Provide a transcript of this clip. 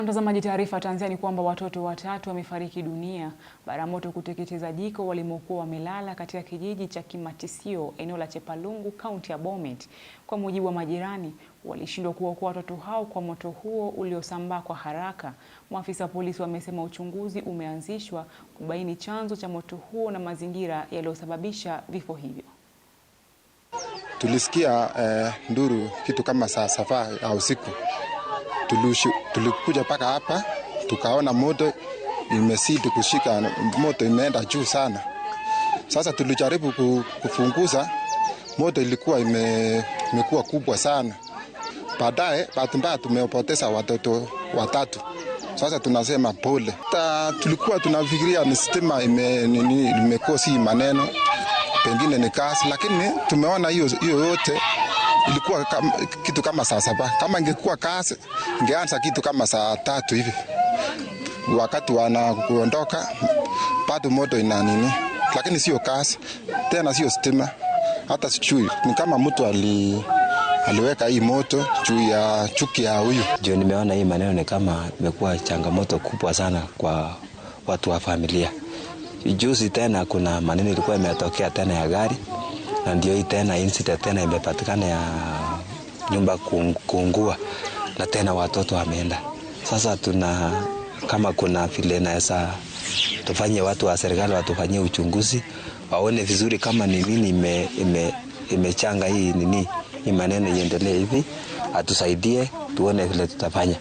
Mtazamaji, taarifa Tanzania ni kwamba watoto watatu wamefariki dunia baada ya moto kuteketeza jiko walimokuwa wamelala katika kijiji cha Kimatisio, eneo la Chepalungu, kaunti ya Bomet. Kwa mujibu wa majirani, walishindwa kuokoa watoto hao kwa moto huo uliosambaa kwa haraka. Maafisa wa polisi wamesema uchunguzi umeanzishwa kubaini chanzo cha moto huo na mazingira yaliyosababisha vifo hivyo. Tulisikia nduru kitu kama saa saba ya usiku. Tulikuja paka hapa, tukaona moto imesidi kushika, moto imeenda juu sana. Sasa tulijaribu kufunguza, moto ilikuwa imekuwa kubwa sana. Baadaye bahati mbaya tumepoteza watoto watatu. Sasa tunasema pole. Tulikuwa tunafikiria ni stima imekosi maneno, pengine ni kasi, lakini tumeona hiyo yote ilikuwa kitu kama saa saba. Kama ingekuwa kasi, ingeanza kitu kama saa 3 hivi. Wakati wanakuondoka, bado moto ina lakini sio kasi, tena sio stima. Hata sijui ni kama mtu aliweka hii moto juu ya chuki ya huyu. Juu nimeona hii maneno ni kama imekuwa changamoto kubwa sana kwa watu wa familia. Juzi tena kuna maneno ilikuwa imetokea tena ya gari, na ndio hii tena incident tena imepatikana ya nyumba kuungua na tena watoto wameenda. Sasa kama kuna vile naweza tufanye watu wa serikali watufanyie uchunguzi, waone vizuri kama ni nini imechanga hii maneno iendelee hivi, atusaidie tuone vile tutafanya.